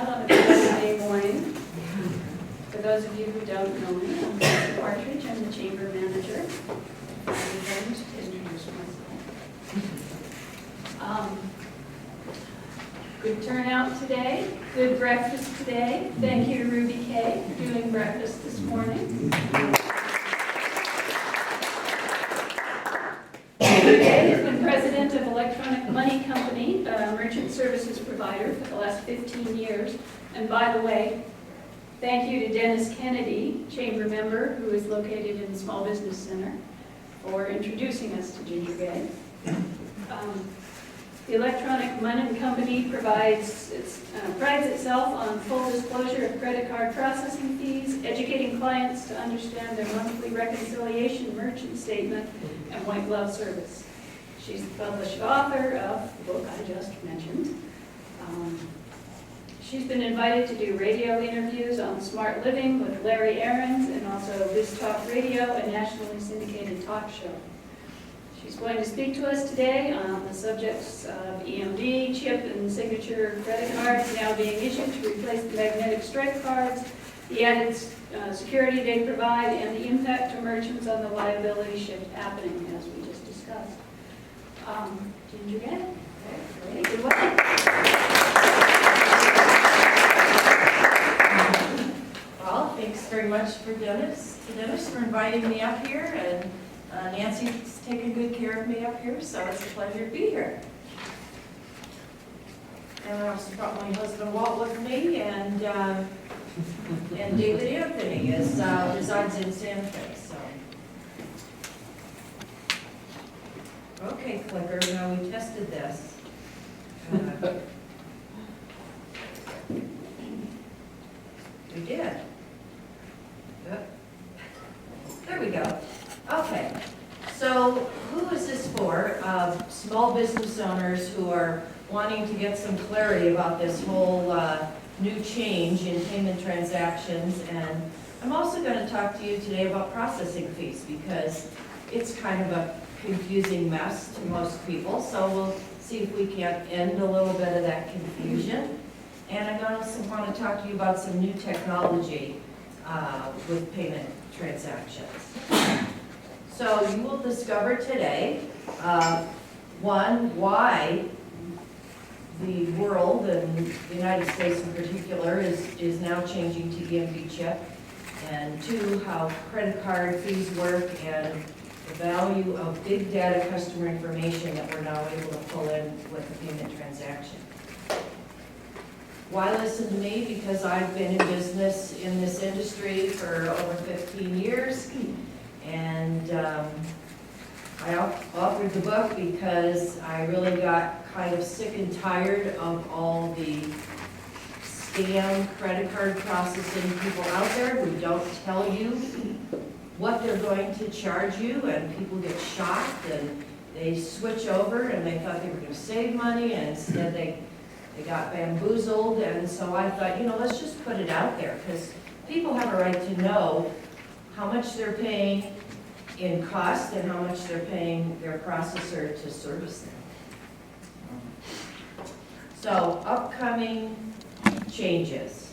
on a Wednesday morning. For those of you who don't know me, I'm Lisa Partridge. I'm the chamber manager. I'm going to introduce myself. Good turnout today. Good breakfast today. Thank you to Ruby Kay for doing breakfast this morning. Kay has been president of Electronic Money Company, a merchant services provider for the last 15 years. And by the way, thank you to Dennis Kennedy, chamber member, who is located in the Small Business Center, for introducing us to Ginger Gay. The Electronic Money Company prides itself on full disclosure of credit card processing fees, educating clients to understand their monthly reconciliation merchant statement, and white glove service. She's the published author of the book I just mentioned. She's been invited to do radio interviews on Smart Living with Larry Aarons and also Biz Talk Radio, a nationally syndicated talk show. She's going to speak to us today on the subjects of EMD, chip and signature credit cards now being issued to replace the magnetic stripe cards, the added security they provide, and the impact to merchants on the liability shift happening, as we just discussed. Ginger Gay, great, good luck. Well, thanks very much for Dennis for inviting me up here, and Nancy's taking good care of me up here, so it's a pleasure to be here. And I also brought my husband Walt with me, and David Anthony resides in Santa Fe. So, okay, clicker. Now we tested this. We did. There we go. Okay, so who is this for? Small business owners who are wanting to get some clarity about this whole new change in payment transactions. And I'm also going to talk to you today about processing fees, because it's kind of a confusing mess to most people. So we'll see if we can't end a little bit of that confusion. And I also want to talk to you about some new technology with payment transactions. So you will discover today, one, why the world, and the United States in particular, is now changing to EMV chip, and two, how credit card fees work, and the value of big data customer information that we're now able to pull in with the payment transaction. Why listen to me? Because I've been in business in this industry for over 15 years. And I authored the book because I really got kind of sick and tired of all the scam credit card processing people out there who don't tell you what they're going to charge you, and people get shocked and they switch over and they thought they were going to save money, and instead they got bamboozled. And so I thought, let's just put it out there, because people have a right to know how much they're paying in cost and how much they're paying their processor to service them. So, upcoming changes.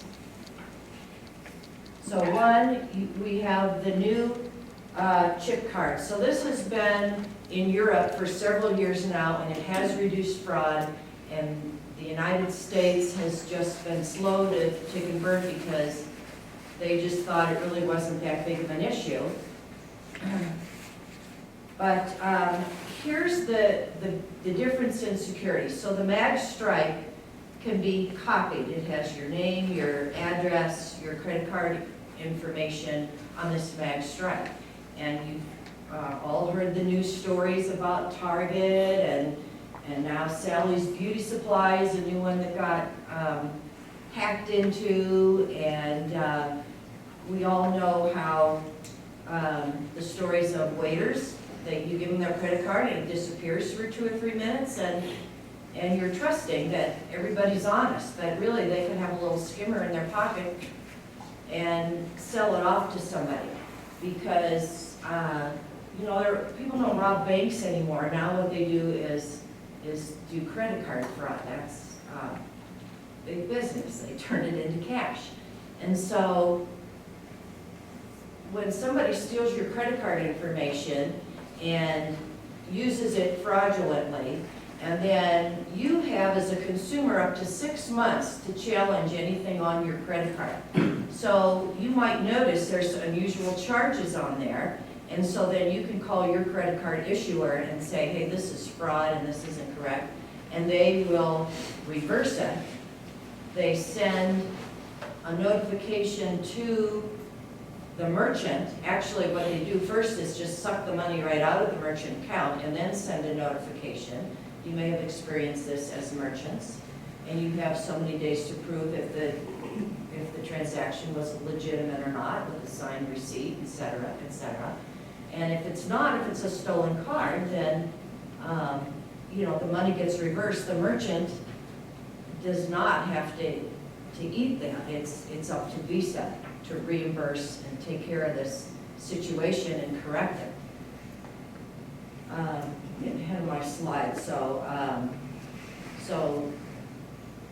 So one, we have the new chip card. So this has been in Europe for several years now, and it has reduced fraud, and the United States has just been slow to convert because they just thought it really wasn't that big of an issue. But here's the difference in security. So the mag stripe can be copied. It has your name, your address, your credit card information on this mag stripe. And you've all heard the news stories about Target, and now Sally's Beauty Supply is a new one that got hacked into, and we all know how the stories of waiters, that you give them their credit card and it disappears for 2 or 3 minutes, and you're trusting that everybody's honest, that really they can have a little skimmer in their pocket and sell it off to somebody. Because people don't rob banks anymore. Now what they do is do credit card fraud. big business. They turn it into cash. And so when somebody steals your credit card information and uses it fraudulently, and then you have, as a consumer, up to 6 months to challenge anything on your credit card. So you might notice there's unusual charges on there, and so then you can call your credit card issuer and say, hey, this is fraud and this isn't correct, and they will reverse it. They send a notification to the merchant. Actually, what they do first is just suck the money right out of the merchant account and then send a notification. You may have experienced this as merchants, and you have so many days to prove if the transaction was legitimate or not with a signed receipt, et cetera, et cetera. And if it's not, if it's a stolen card, then the money gets reversed. The merchant does not have to eat that. It's up to Visa to reimburse and take care of this situation and correct it. Getting ahead of my slide, so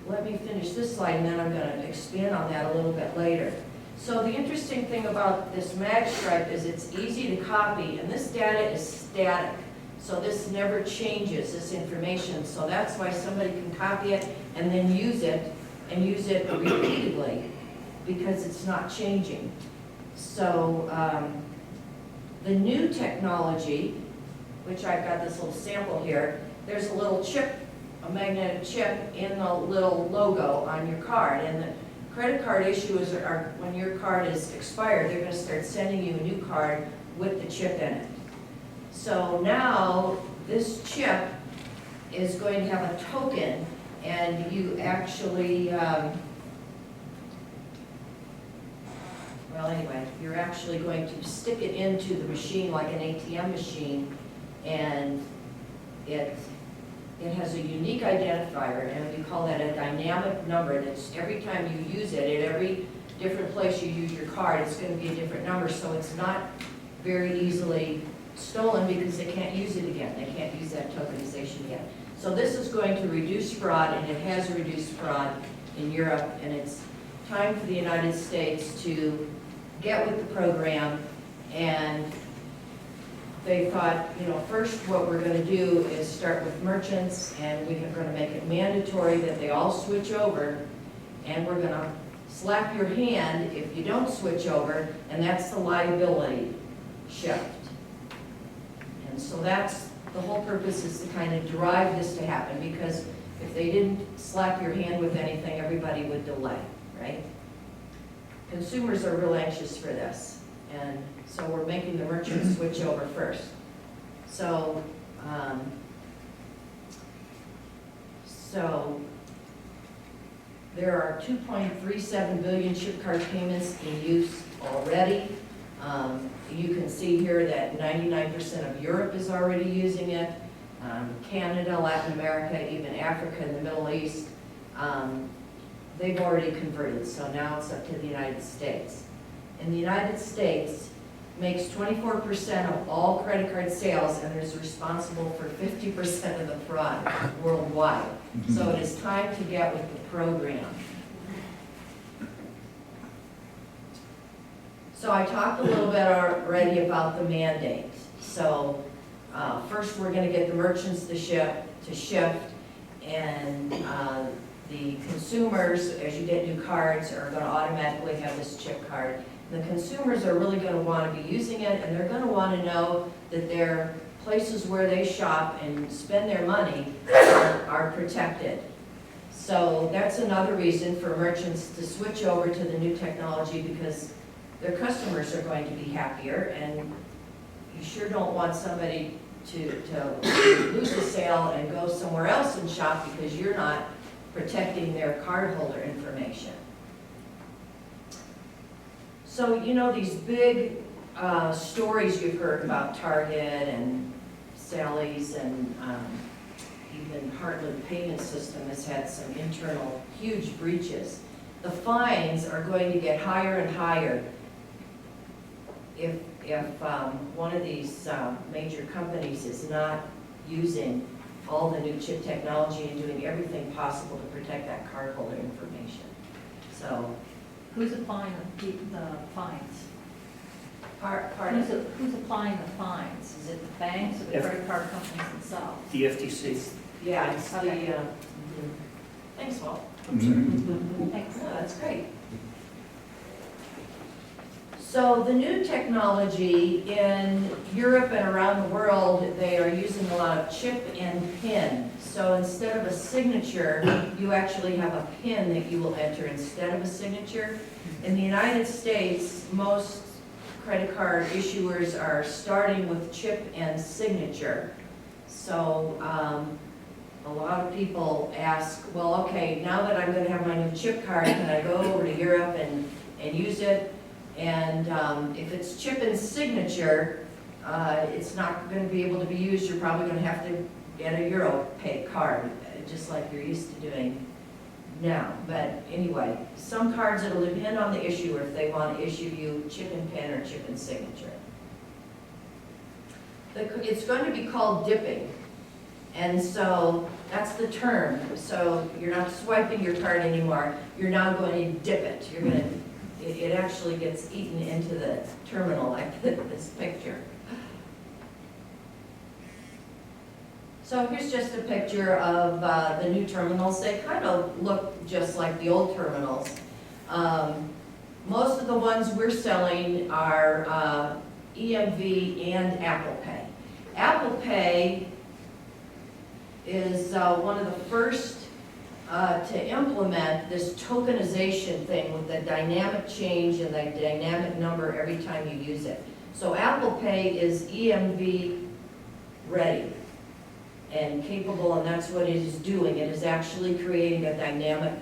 let me finish this slide and then I'm going to expand on that a little bit later. So the interesting thing about this mag stripe is it's easy to copy, and this data is static. So this never changes, this information. So that's why somebody can copy it and then use it repeatedly, because it's not changing. So the new technology, which I've got this little sample here, there's a little chip, a magnetic chip in the little logo on your card. And the credit card issuers are, when your card is expired, they're going to start sending you a new card with the chip in it. So now this chip is going to have a token, and you actually, you're actually going to stick it into the machine like an ATM machine, and it has a unique identifier, and we call that a dynamic number. That's every time you use it, at every different place you use your card, it's going to be a different number, so it's not very easily stolen because they can't use it again. They can't use that tokenization again. So this is going to reduce fraud, and it has reduced fraud in Europe, and it's time for the United States to get with the program. And they thought, first what we're going to do is start with merchants, and we're going to make it mandatory that they all switch over, and we're going to slap your hand if you don't switch over, and that's the liability shift. And so that's the whole purpose, is to kind of drive this to happen, because if they didn't slap your hand with anything, everybody would delay, right? Consumers are real anxious for this, and so we're making the merchants switch over first. So, there are 2.37 billion chip card payments in use already. You can see here that 99% of Europe is already using it. Canada, Latin America, even Africa and the Middle East, they've already converted, so now it's up to the United States. And the United States makes 24% of all credit card sales and is responsible for 50% of the fraud worldwide. So it is time to get with the program. So I talked a little bit already about the mandate. So first we're going to get the merchants to shift, and the consumers, as you get new cards, are going to automatically have this chip card. The consumers are really going to want to be using it, and they're going to want to know that their places where they shop and spend their money are protected. So that's another reason for merchants to switch over to the new technology, because their customers are going to be happier, and you sure don't want somebody to lose a sale and go somewhere else and shop because you're not protecting their cardholder information. So, these big stories you've heard about Target and Sally's, and even Heartland Payment System has had some internal huge breaches. The fines are going to get higher and higher if one of these major companies is not using all the new chip technology and doing everything possible to protect that cardholder information. So, Who's applying the fines? pardon? Who's applying the fines? Is it the banks or the credit card companies themselves? The FTC. Yeah, it's the, Okay. thanks, Walt. Thanks. No, that's great. So the new technology in Europe and around the world, they are using a lot of chip and pin. So instead of a signature, you actually have a pin that you will enter instead of a signature. In the United States, most credit card issuers are starting with chip and signature. So a lot of people ask, well, okay, now that I'm going to have my new chip card, can I go over to Europe and use it? And if it's chip and signature, it's not going to be able to be used. You're probably going to have to get a Euro pay card, just like you're used to doing now. But anyway, some cards, it'll depend on the issuer if they want to issue you chip and pin or chip and signature. It's going to be called dipping. And so that's the term. So you're not swiping your card anymore. You're now going to dip it. You're going to it actually gets eaten into the terminal like this picture. So here's just a picture of the new terminals. They kind of look just like the old terminals. Most of the ones we're selling are EMV and Apple Pay. Apple Pay is one of the first to implement this tokenization thing with the dynamic change and the dynamic number every time you use it. So Apple Pay is EMV ready and capable, and that's what it is doing. It is actually creating a dynamic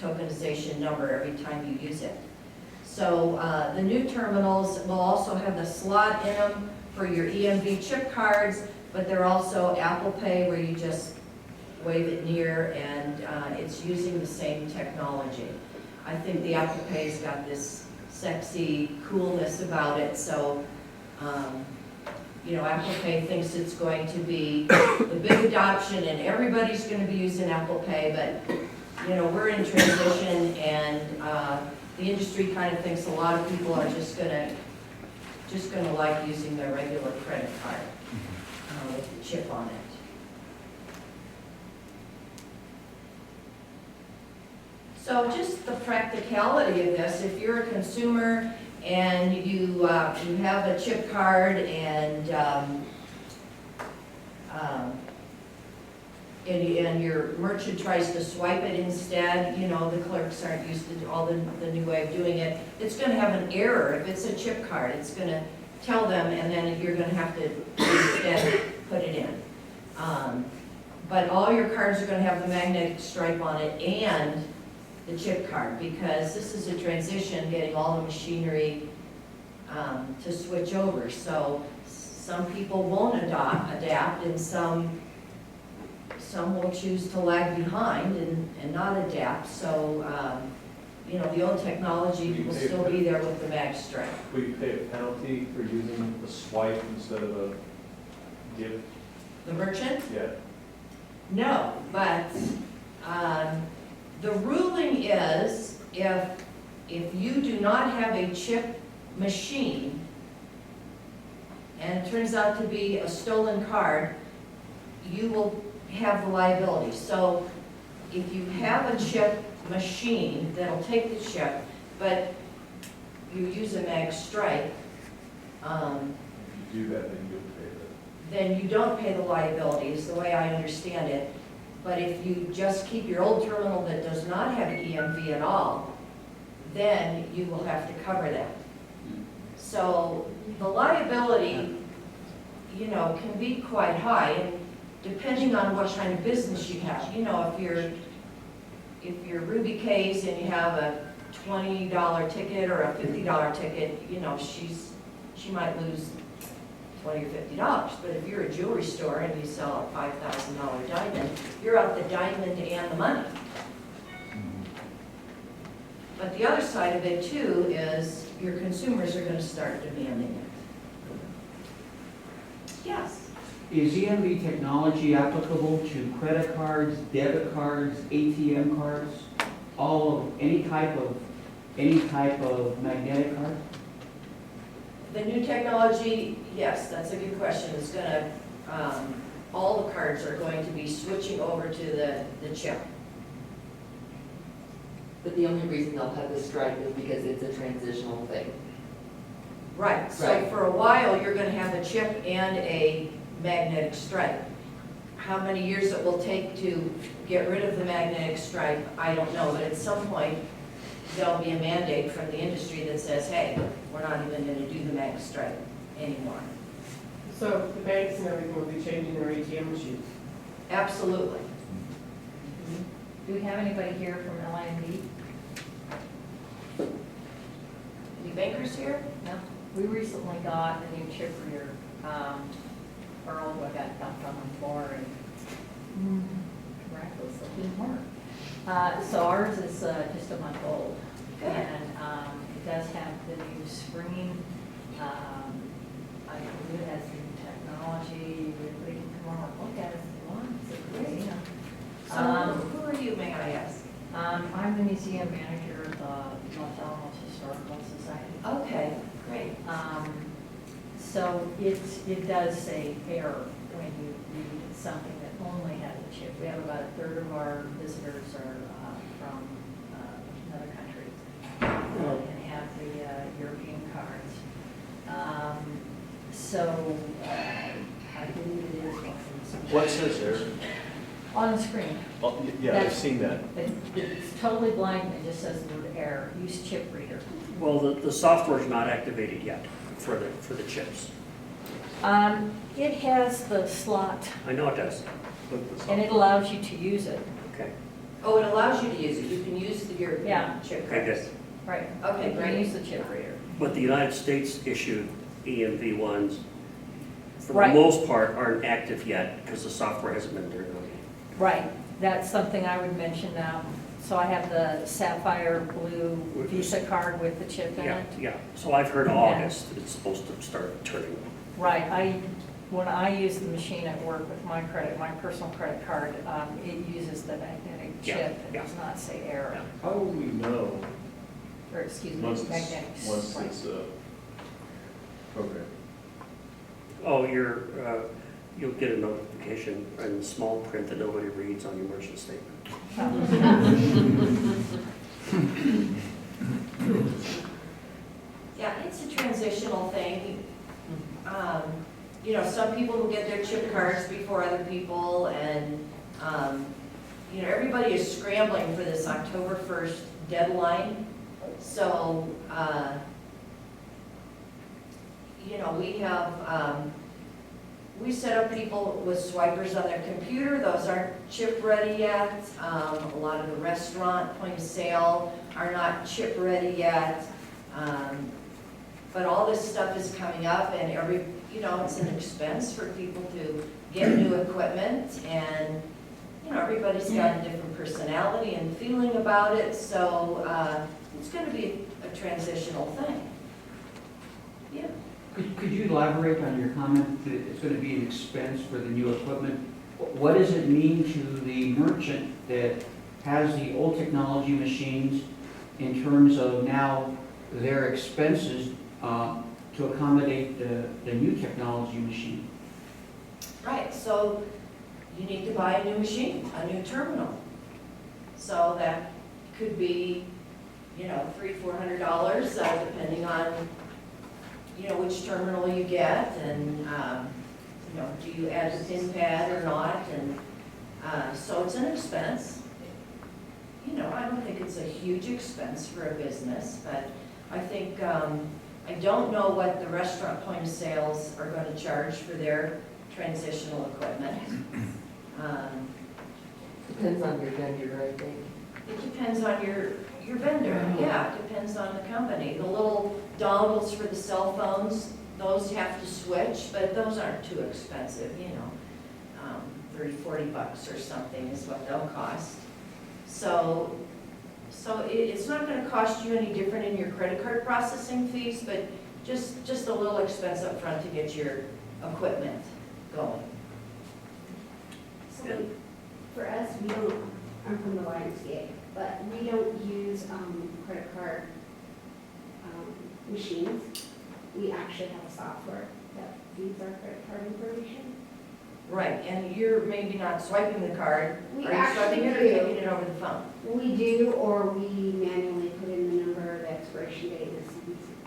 tokenization number every time you use it. So the new terminals will also have the slot in them for your EMV chip cards, but they're also Apple Pay where you just wave it near, and it's using the same technology. I think the Apple Pay's got this sexy coolness about it, so you know, Apple Pay thinks it's going to be the big adoption and everybody's going to be using Apple Pay, but you know, we're in transition, and the industry kind of thinks a lot of people are just gonna like using their regular credit card with the chip on it. So just the practicality of this, if you're a consumer and you have a chip card and your merchant tries to swipe it instead, you know, the clerks aren't used to all the new way of doing it, it's going to have an error. If it's a chip card, it's going to tell them, and then you're going to have to instead put it in. But all your cards are going to have the magnetic stripe on it and the chip card, because this is a transition, getting all the machinery to switch over. So some people won't adapt, and some will choose to lag behind and not adapt. So you know, the old technology will still be there with the mag stripe. Will you pay a penalty for using the swipe instead of a dip? The merchant? Yeah. No, but the ruling is if you do not have a chip machine and it turns out to be a stolen card, you will have the liability. So if you have a chip machine that'll take the chip, but you use a mag stripe, If you do that, then you'll pay that. then you don't pay the liability, is the way I understand it. But if you just keep your old terminal that does not have EMV at all, then you will have to cover that. So the liability, you know, can be quite high, and depending on what kind of business you have. You know, if you're Ruby K's and you have a $20 ticket or a $50 ticket, you know, she might lose $20 or $50. But if you're a jewelry store and you sell a $5,000 diamond, you're out the diamond and the money. But the other side of it too is your consumers are going to start demanding it. Yes. Is EMV technology applicable to credit cards, debit cards, ATM cards, all of, any type of magnetic card? The new technology, yes, that's a good question. It's gonna, all the cards are going to be switching over to the chip. But the only reason they'll have the stripe is because it's a transitional thing. Right, so Right. for a while, you're gonna have a chip and a magnetic stripe. How many years it will take to get rid of the magnetic stripe, I don't know, but at some point, there'll be a mandate from the industry that says, hey, we're not even gonna do the mag stripe anymore. So the banks and everything will be changing their ATM machines? Absolutely. Do we have anybody here from LIMD? Any bankers here? No. We recently got a new chip reader. Our old one got dumped on the floor and miraculously didn't work. So ours is just a month old. Good. And it does have the new screen. I believe it has the new technology. Everybody can come over and look at it if they want. It's great. So who are you, may I ask? I'm the museum manager of the Los Alamos Historical Society. Okay, great. So it does say error when you read something that only has a chip. We have about a third of our visitors are from another country and have the European cards. So I believe it is one from What says there? on the screen. Oh, yeah, I've seen that. It's totally blank, it just says the word error, use chip reader. Well, the software's not activated yet for the chips. It has the slot, I know it does. and it allows you to use it. Okay, Oh, it allows you to use it. You can use the Yeah. European chip okay, cards. good. Right. Okay, You can great. use the chip reader. But the United States issued EMV ones, for the Right. most part, aren't active yet because the software hasn't been turned on yet. Right, that's something I would mention now. So I have the sapphire blue Visa card with the chip in Yeah, it. yeah. So I've heard Yeah. August it's supposed to start turning on. Right, when I use the machine at work with my personal credit card, it uses the magnetic Yeah, chip. It yeah. does not say error, Yeah. How will we know or excuse me, once magnetic it's stripe. programmed? Oh, you'll get a notification in small print that nobody reads on your merchant statement. Yeah, it's a transitional thing. You know, some people will get their chip cards before other people, and, you know, everybody is scrambling for this October 1st deadline. So, you know, we set up people with swipers on their computer. Those aren't chip ready yet. A lot of the restaurant point of sale are not chip ready yet. But all this stuff is coming up, and you know, it's an expense for people to get new equipment, and, you know, everybody's got a different personality and feeling about it, so it's gonna be a transitional thing. Yeah. Could you elaborate on your comment that it's going to be an expense for the new equipment? What does it mean to the merchant that has the old technology machines in terms of now their expenses to accommodate the new technology machine? Right, so you need to buy a new machine, a new terminal. So that could be, you know, $300-400, depending on, you know, which terminal you get, and, you know, do you add the PIN pad or not, and so it's an expense. You know, I don't think it's a huge expense for a business, but I think, I don't know what the restaurant point of sales are going to charge for their transitional equipment. Depends on your vendor, I think. It depends on your vendor, yeah, it depends on the company. The little dongles for the cell phones, those have to switch, but those aren't too expensive, you know. $30-40 or something is what they'll cost. So it's not gonna cost you any different in your credit card processing fees, but just a little expense up front to get your equipment going. And For us, we don't, I'm from the YMCA, but we don't use credit card machines. We actually have a software that feeds our credit card information. Right, and you're maybe not swiping the card. We Are you actually swiping it or do. taking it over the phone? We do, or we manually put in the number, the expiration date,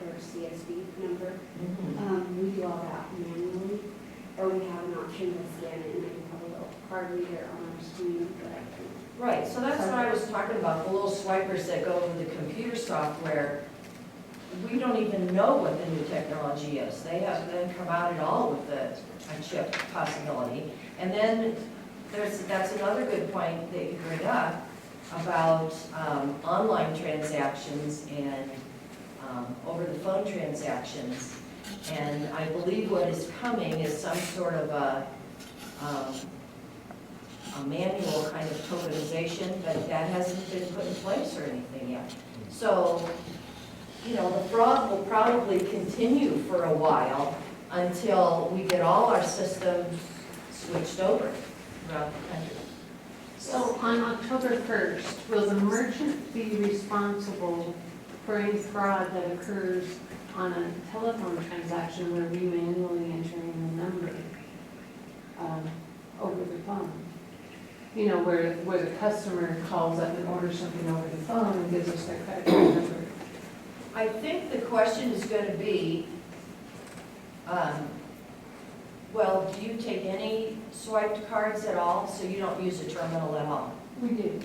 or CSV number. We do all that manually, or we have an option to scan it, and then we have a little card reader on our screen that I can. Right, so that's what I was talking about, the little swipers that go over the computer software. We don't even know what the new technology is. They haven't come out at all with a chip possibility. And then that's another good point that you bring up about online transactions and over-the-phone transactions. And I believe what is coming is some sort of a manual kind of tokenization, but that hasn't been put in place or anything yet. So, you know, the fraud will probably continue for a while until we get all our systems switched over throughout the country. So on October 1st, will the merchant be responsible for any fraud that occurs on a telephone transaction where we manually enter in the number over the phone? You know, where the customer calls up and orders something over the phone and gives us their credit card number. I think the question is going to be, well, do you take any swiped cards at all, so you don't use a terminal at all? We do.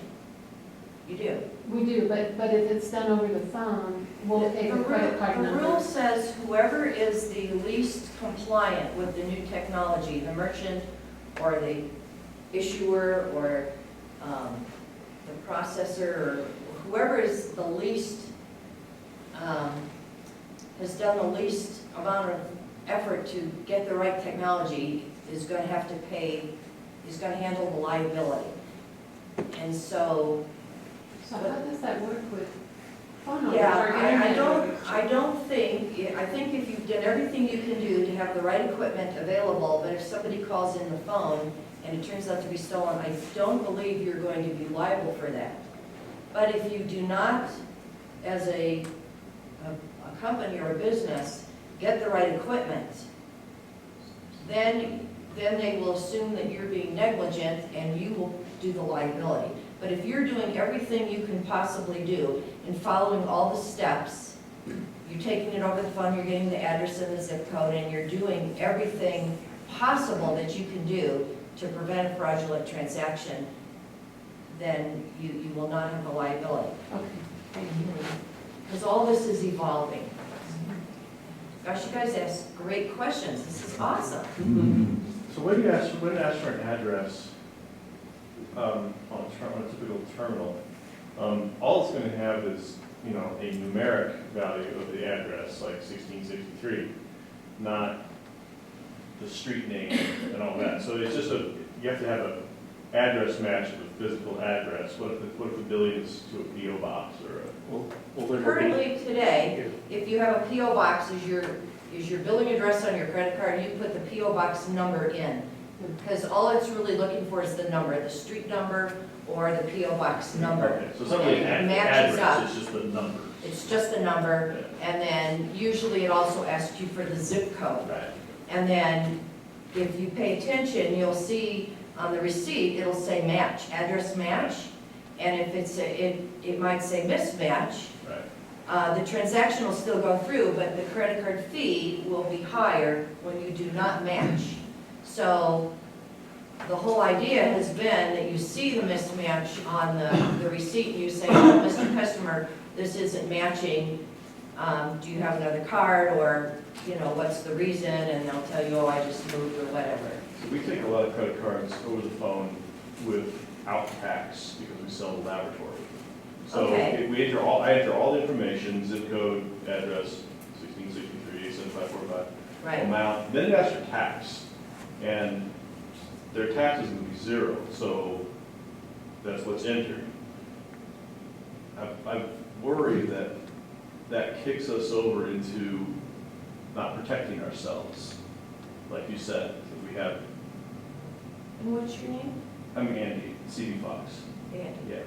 You do? We do, but if it's done over the phone, we'll take a credit card The number. rule says whoever is the least compliant with the new technology, the merchant or the issuer or the processor or whoever is the least, has done the least amount of effort to get the right technology is going to have to pay, is going to handle the liability. And so, So how does that work with phone numbers? yeah, or internet numbers? I think if you've done everything you can do to have the right equipment available, but if somebody calls in the phone and it turns out to be stolen, I don't believe you're going to be liable for that. But if you do not, as a company or a business, get the right equipment, then they will assume that you're being negligent and you will do the liability. But if you're doing everything you can possibly do and following all the steps, you're taking it over the phone, you're getting the address and the zip code, and you're doing everything possible that you can do to prevent a fraudulent transaction, then you will not have a liability. Okay, thank you. Because all this is evolving. Gosh, you guys ask great questions. This is awesome. So when you ask for an address on a typical terminal, all it's going to have is, you know, a numeric value of the address, like 1663, not the street name and all that. So it's just you have to have an address match with a physical address. What if the billing is to a P.O. box or a... well, there will be. Currently today, if you have a P.O. box as your billing address on your credit card, you put the P.O. box number in. Because all it's really looking for is the number, the street number or the P.O. box number. Okay, so something And it matches up. address, it's just the number. It's just a number, and then usually it also asks you for the zip code. Right. And then if you pay attention, you'll see on the receipt, it'll say match, address match. And if it might say mismatch, Right. the transaction will still go through, but the credit card fee will be higher when you do not match. So the whole idea has been that you see the mismatch on the receipt and you say, oh, Mr. Customer, this isn't matching. Do you have another card, or, you know, what's the reason? And they'll tell you, oh, I just moved or whatever. So we take a lot of credit cards over the phone without tax because we sell the laboratory. So Okay. I enter all the information, zip code, address, 1663, 7545, Right. amount. Then it asks for tax, and their tax is going to be 0. So that's what's entered. I worry that kicks us over into not protecting ourselves, like you said. If we have And what's your name? Andy, CD Fox. Andy. Yeah.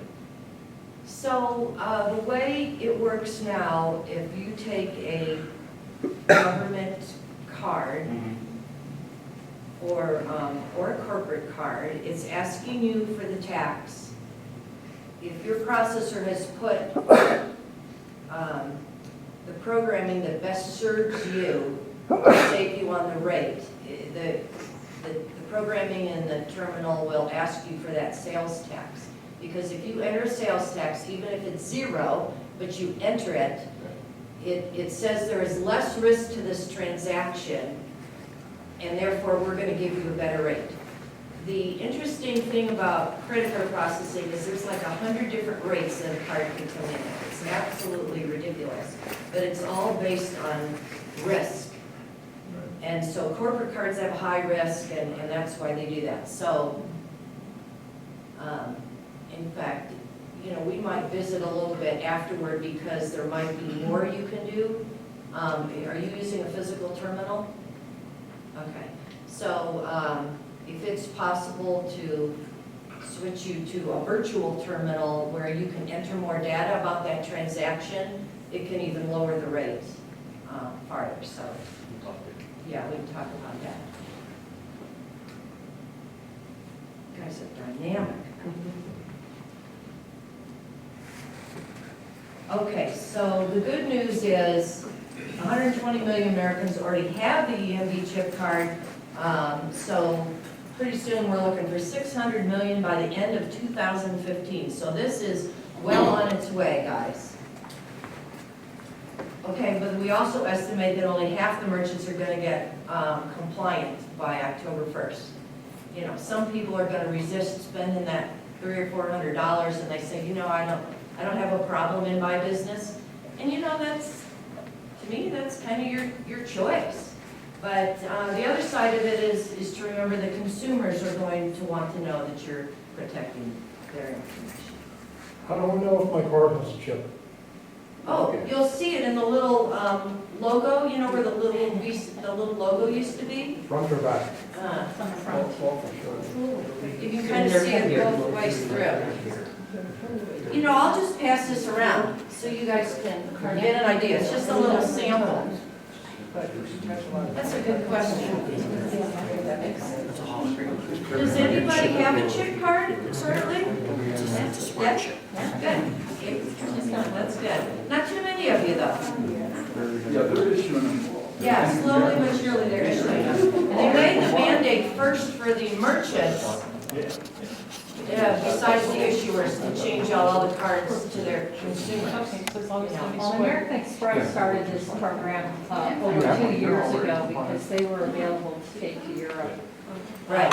So, the way it works now, if you take a government card or a corporate card, it's asking you for the tax. If your processor has put the programming that best serves you, will save you on the rate. The programming in the terminal will ask you for that sales tax. Because if you enter sales tax, even if it's 0, but you enter it, it says there is less risk to this transaction, and therefore we're going to give you a better rate. The interesting thing about credit card processing is there's like 100 different rates that a card can come in at. It's absolutely ridiculous, but it's all based on risk. And so corporate cards have a high risk, and that's why they do that. So, in fact, you know, we might visit a little bit afterward because there might be more you can do. Are you using a physical terminal? Okay. So, if it's possible to switch you to a virtual terminal where you can enter more data about that transaction, it can even lower the rate farther. So, yeah, we can talk about that. You guys are dynamic. Okay, so the good news is 120 million Americans already have the EMV chip card. So pretty soon we're looking for 600 million by the end of 2015. So this is well on its way, guys. Okay, but we also estimate that only half the merchants are going to get compliant by October 1st. You know, some people are going to resist spending that $300 or $400, and they say, you know, I don't have a problem in my business. And you know, that's, to me, that's kind of your choice. But the other side of it is to remember that consumers are going to want to know that you're protecting their information. How do I know if my card has a chip? Oh, you'll see it in the little logo, you know where the little logo used to be? Front or back? On the front. You can kind of see it both ways through. You know, I'll just pass this around so you guys can get an idea. It's just a little sample. That's a good question. Does anybody have a chip card currently? Yeah? Good. That's good. Not too many of you though. Yeah, they're issuing them. Yeah, slowly but surely they're issuing them. And they made the mandate first for the merchants, besides the issuers, to change out all the cards to their consumers. Well, American Express started this program over 2 years ago because they were available to take to Europe. Right.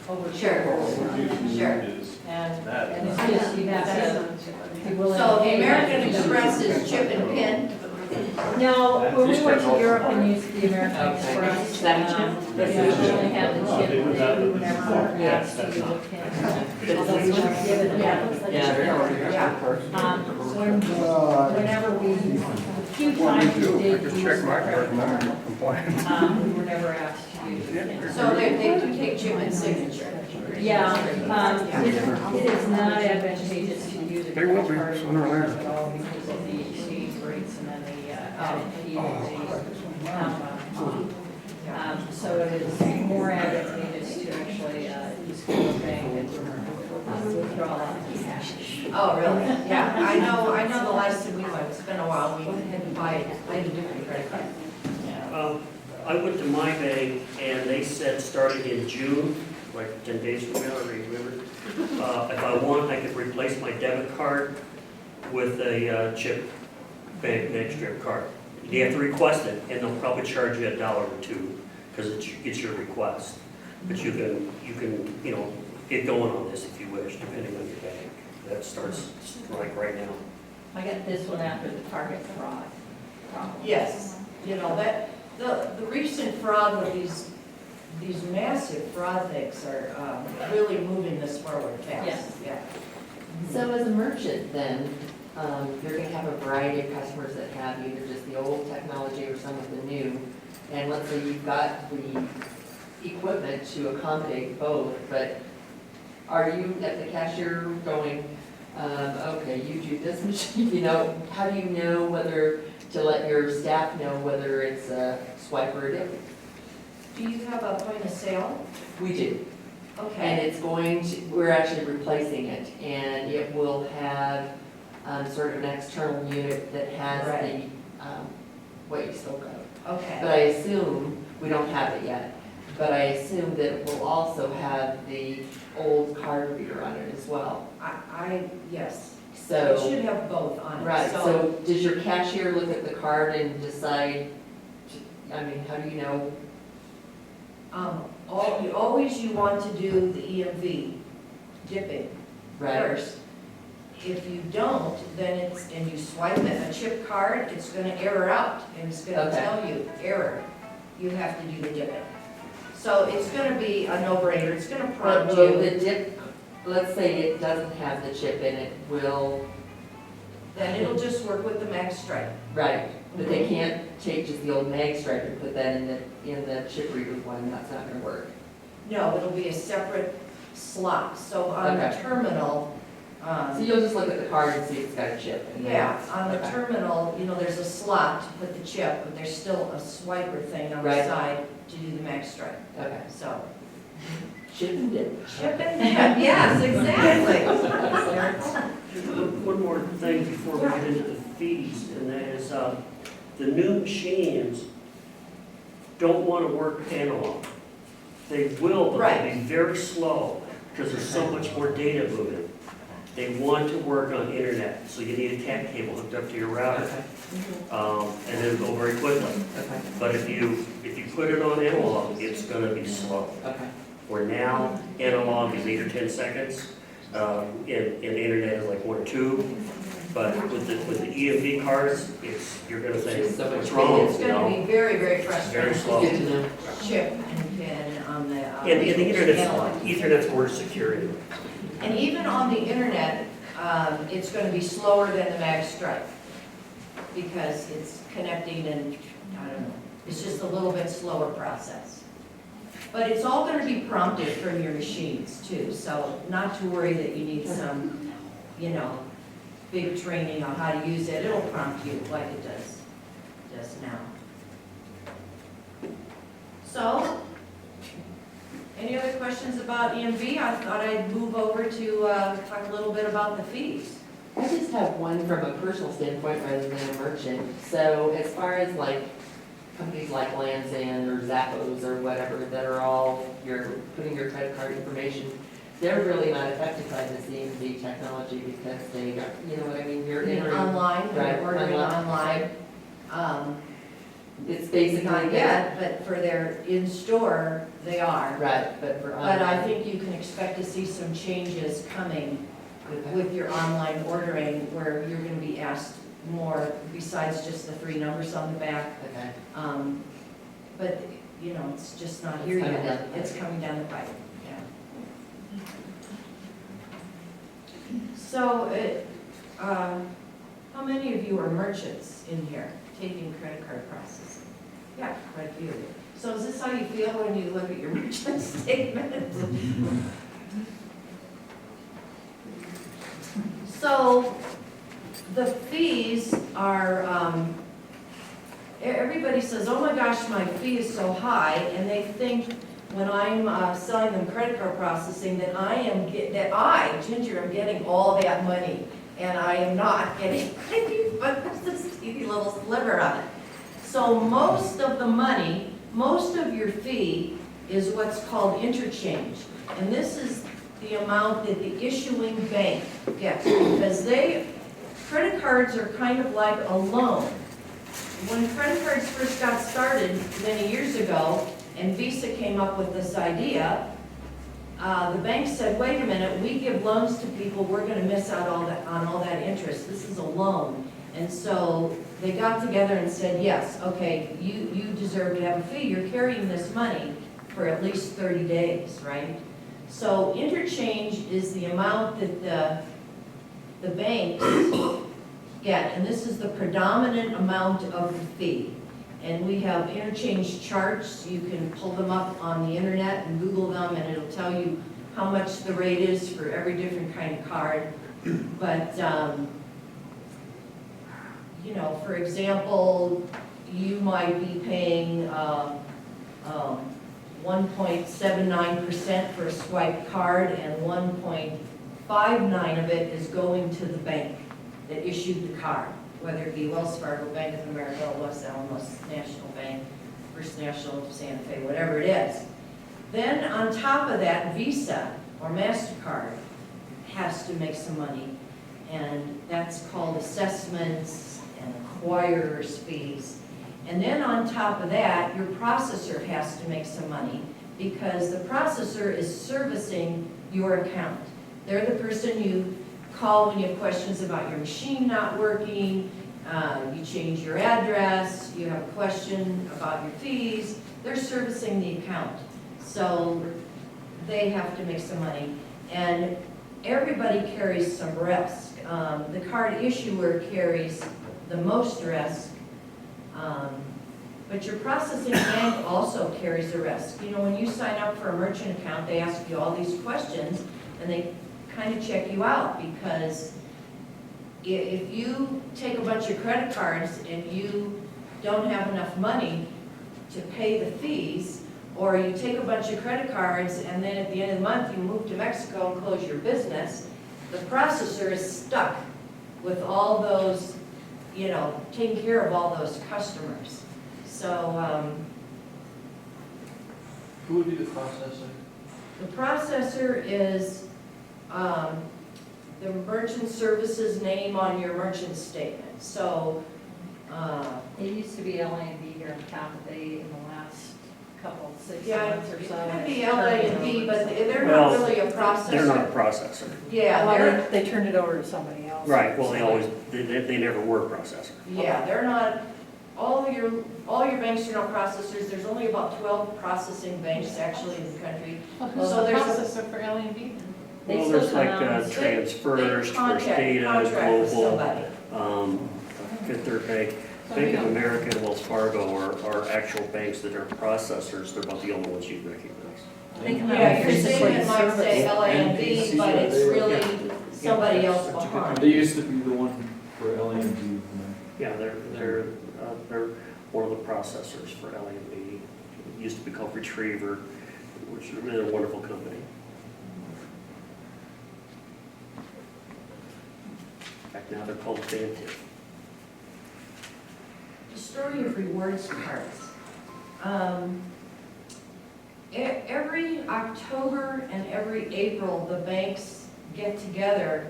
Over Sure. Sure. And it's just, you have to be willing to So the pay American that. Express is chip and pin. No, when we went to Europe and used the American Express, they usually had the chip, we were never asked to use a pin. Although we were given whenever we, a few times we did use the credit card, we were never asked to use a pin. So they do take chip and signature. Yeah, it is not advantageous to use a credit card at all because of the exchange rates and then the added fee that they so it is more advantageous to actually use the bank and withdraw the cash. Oh, really? Yeah, I know the last time we went, it's been a while, we had to buy a different credit card. I went to my bank and they said starting in June, like 10 days from now, I remember, if I want, I could replace my debit card with a chip bank next card. You have to request it, and they'll probably charge you $1 or $2 because it's your request. But you can get going on this if you wish, depending on your bank. That starts like right now. I got this one after the Target fraud problem. Yes, you know, that, the recent fraud with these massive fraud things are really moving this forward fast. Yes. Yeah. So as a merchant then, you're gonna have a variety of customers that have either just the old technology or some of the new. And let's say you've got the equipment to accommodate both, but are you at the cashier going, okay, you do this machine, you know, how do you know whether to let your staff know whether it's a swipe or a dip? Do you have a point of sale? We do. And Okay, it's going to, we're actually replacing it, and it will have sort of an external unit that has Right. the, what you spoke of. okay. But I assume, we don't have it yet, but I assume that it will also have the old card reader on it as well. Yes, it So, should have both on it. right, so does your cashier look at the card and decide, I mean, how do you know? You want to do the EMV, dipping Right, first. If you don't, then it's, and you swipe it, a chip card, it's gonna error out, and it's gonna Okay. tell you, error, you have to do the dipping. So it's gonna be a no-brainer, it's gonna but prompt will you, the dip, let's say it doesn't have the chip in it, will, then it'll just work with the mag stripe. right, but they can't take just the old mag stripe and put that in the chip reader one, that's not gonna work. No, it'll be a separate slot, so on the Okay. terminal, So you'll just look at the card and see if it's got a chip. and then- yeah, on the Okay. terminal, you know, there's a slot to put the chip, but there's still a swiper thing on the Right. side to do the mag stripe, Okay, so. chip and dip. Chip and dip, yes, exactly. One more thing before we get into the fees, and that is, the new machines don't want to work analog. They will, but they'll be very slow, because there's so much more data moving. They want to work on internet, so you need a cat cable hooked up to your router, Okay, and it'll go very quickly. okay, But if you put it on analog, it's gonna be slow. okay. Where now, analog is 8 or 10 seconds, and internet is like 1 or 2. But with the EMV cards, you're gonna say, Just so much what's wrong? It's gonna be very, very frustrating. Very slow. Good to know. Chip and pin on the. And the Ethernet's more secure anyway. And even on the internet, it's gonna be slower than the mag stripe, because it's connecting and, I don't know, it's just a little bit slower process. But it's all gonna be prompted from your machines too, so not to worry that you need some, you know, big training on how to use it. It'll prompt you like it does now. So, any other questions about EMV? I thought I'd move over to talk a little bit about the fees. I just have one from a personal standpoint rather than a merchant. So as far as like companies like Land's End or Zappos or whatever that are all, you're putting your credit card information, they're really not affected by this EMV technology because they, you know what I mean, you're entering. Online, when Right, you're ordering online. It's basically. Not yet, but for their in-store, they are. Right, but for. But I think you can expect to see some changes coming with your online ordering where you're gonna be asked more besides just the 3 numbers on the back. Okay. But, you know, it's just not It's here coming yet. down the pipe. It's coming down the pipe, yeah. So, how many of you are merchants in here taking credit card processing? Yeah, quite a few. So is this how you feel when you look at your merchant statement? So, the fees are, everybody says, oh my gosh, my fee is so high, and they think when I'm selling them credit card processing that Ginger, am getting all that money, and I am not getting any, but there's this teeny little sliver of it. So most of the money, most of your fee is what's called interchange, and this is the amount that the issuing bank gets, because credit cards are kind of like a loan. When credit cards first got started many years ago, and Visa came up with this idea, the bank said, wait a minute, we give loans to people, we're gonna miss out on all that interest. This is a loan. And so they got together and said, yes, okay, you deserve to have a fee. You're carrying this money for at least 30 days, right? So interchange is the amount that the banks get, and this is the predominant amount of the fee. And we have interchange charts. You can pull them up on the internet and Google them, and it'll tell you how much the rate is for every different kind of card. But, you know, for example, you might be paying 1.79% for a swipe card, and 1.59 of it is going to the bank that issued the card, whether it be Wells Fargo, Bank of America, West Alamos, National Bank, First National of Santa Fe, whatever it is. Then on top of that, Visa or MasterCard has to make some money, and that's called assessments and acquirer's fees. And then on top of that, your processor has to make some money because the processor is servicing your account. They're the person you call when you have questions about your machine not working, you change your address, you have a question about your fees. They're servicing the account. So they have to make some money. And everybody carries some risk. The card issuer carries the most risk. But your processing bank also carries a risk. You know, when you sign up for a merchant account, they ask you all these questions, and they kind of check you out, because if you take a bunch of credit cards and you don't have enough money to pay the fees, or you take a bunch of credit cards and then at the end of the month you move to Mexico and close your business, the processor is stuck with all those, you know, taking care of all those customers. So Who would be the processor? the processor is the merchant services name on your merchant statement. So It used to be LA&B here in town, but they, in the last couple, 6 yeah, months or it so. could be have turned it LA&B, over to but somebody. they're Well, not really a processor. They're not a processor. Yeah, Well, they're, they turned it over to somebody else. Right, well, they never were a processor. yeah, they're not, all your banks are not processors. There's only about 12 processing banks actually in the country. Well, So who's the there's a- processor for L&B then? They Well, still there's come like out and Transfers, They First Data, contract with Global, somebody. Fifth Third Bank. Bank of America and Wells Fargo are actual banks that are processors. They're about the only ones you recognize. They come out Yeah, and your physically statement might say service. LA&B, but it's really somebody else They behind. used to be the one for LA&D. Yeah, they're one of the processors for LA&B. It used to be called Retriever, which is really a wonderful company. In fact, now they're called Vantiv. The story of rewards cards. Every October and every April, the banks get together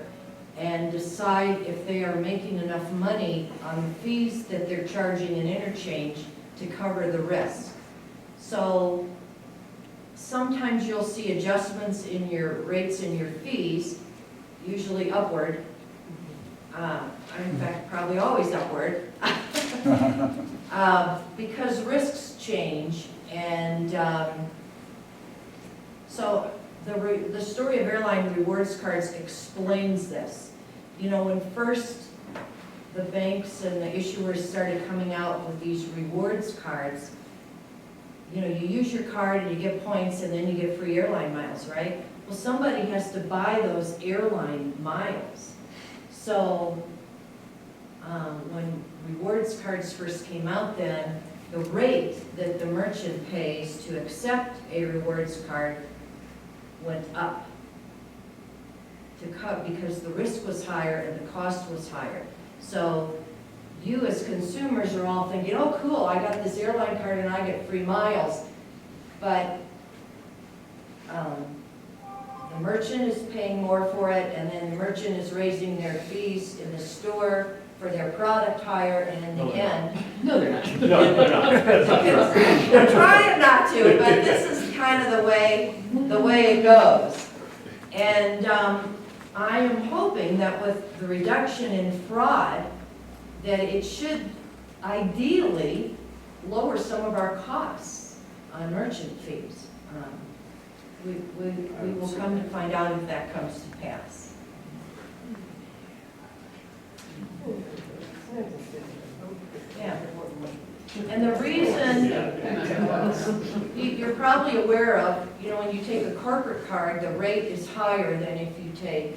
and decide if they are making enough money on the fees that they're charging in interchange to cover the risk. So sometimes you'll see adjustments in your rates and your fees, usually upward. In fact, probably always upward. Because risks change, and so the story of airline rewards cards explains this. You know, when first the banks and the issuers started coming out with these rewards cards, you know, you use your card and you get points and then you get free airline miles, right? Well, somebody has to buy those airline miles. So when rewards cards first came out then, the rate that the merchant pays to accept a rewards card went up to cut because the risk was higher and the cost was higher. So you as consumers are all thinking, oh cool, I got this airline card and I get free miles. But the merchant is paying more for it, and then the merchant is raising their fees in the store for their product hire, and in the end, No, they're not. No, they're not. That's not true. they're trying not to, but this is kind of the way it goes. And I am hoping that with the reduction in fraud, that it should ideally lower some of our costs on merchant fees. We will come to find out if that comes to pass. Yeah. And the reason Yeah. you're probably aware of, when you take a corporate card, the rate is higher than if you take,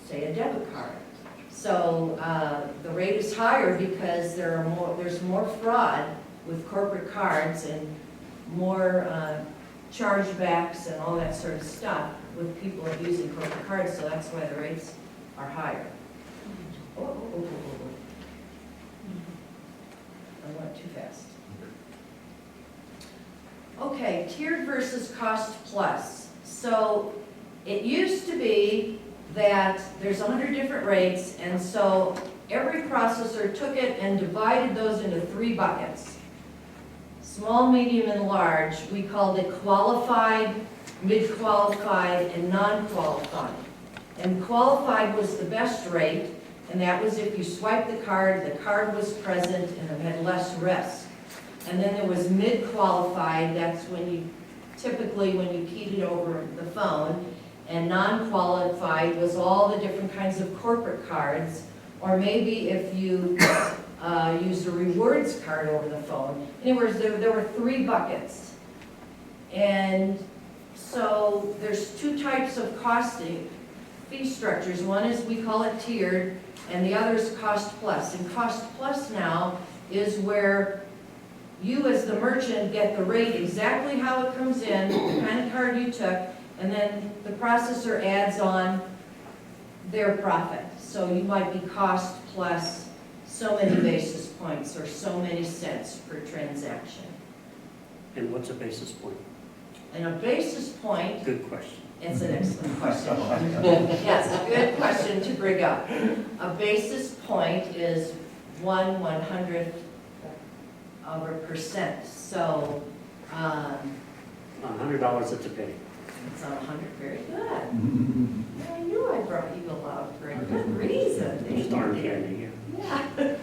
say, a debit card. So the rate is higher because there's more fraud with corporate cards and more chargebacks and all that sort of stuff with people abusing corporate cards, so that's why the rates are higher. Oh. I went too fast. Okay, tiered versus cost plus. So it used to be that there's 100 different rates, and so every processor took it and divided those into 3 buckets. Small, medium, and large. We called it qualified, mid-qualified, and non-qualified. And qualified was the best rate, and that was if you swiped the card was present, and it had less risk. And then there was mid-qualified, that's typically when you keyed it over the phone, and non-qualified was all the different kinds of corporate cards, or maybe if you used a rewards card over the phone. Anyways, there were 3 buckets. And so there's 2 types of costing fee structures. One is, we call it tiered, and the other is cost plus. And cost plus now is where you as the merchant get the rate exactly how it comes in, the kind of card you took, and then the processor adds on their profit. So you might be cost plus so many basis points or so many cents per transaction. And what's a basis point? And a basis point, Good question. it's an excellent question. Yes, a good question to bring up. A basis point is 1/100th of a percent. So $100, it's a penny. it's on 100. Very good. I knew I brought you along for a good reason. Thank Just darn you. candy, yeah. Yeah.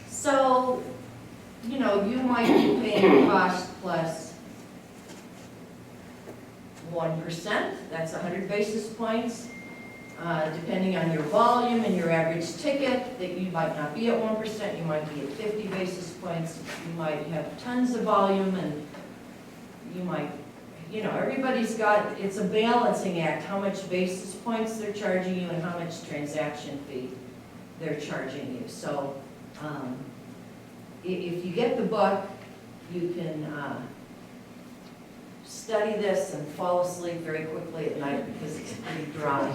So, you might be paying cost plus 1%, that's 100 basis points. Depending on your volume and your average ticket, that you might not be at 1%, you might be at 50 basis points. You might have tons of volume, and you might, everybody's got, it's a balancing act, how much basis points they're charging you and how much transaction fee they're charging you. So if you get the book, you can study this and fall asleep very quickly at night because it's pretty dry.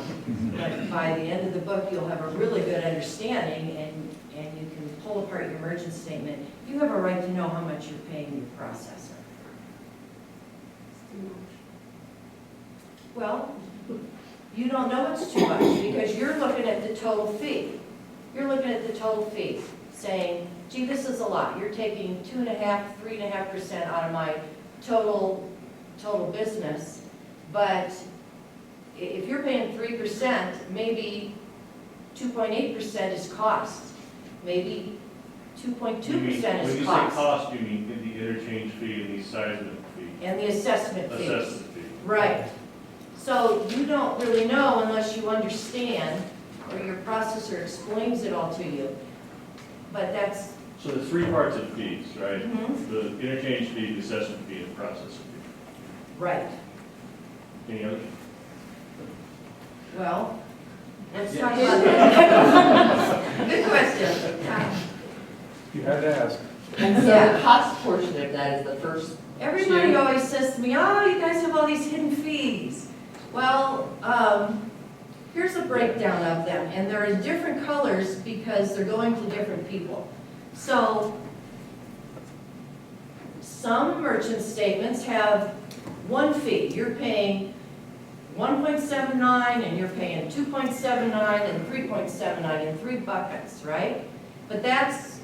But by the end of the book, you'll have a really good understanding, and you can pull apart your merchant statement. You have a right to know how much you're paying your processor. It's too much. Well, you don't know it's too much because you're looking at the total fee. You're looking at the total fee, saying, gee, this is a lot. You're taking 2.5%, 3.5% out of my total business. But if you're paying 3%, maybe 2.8% is cost. Maybe 2.2% When you is say cost. cost, you mean the interchange fee and the assessment fee? And the assessment fees. Assessment fee. Right. So you don't really know unless you understand or your processor explains it all to you. But that's, So there's 3 parts of fees, right? mhm, The interchange fee, the assessment fee, and the processing fee. right. Any others? Well, let's talk about that. Good question. You had to ask. And so Yeah. the cost portion of that is the first. Everybody Sure. always says to me, oh, you guys have all these hidden fees. Well, here's a breakdown of them, and they're in different colors because they're going to different people. So, some merchant statements have one fee. You're paying 1.79, and you're paying 2.79, and 3.79 in 3 buckets, right? But that's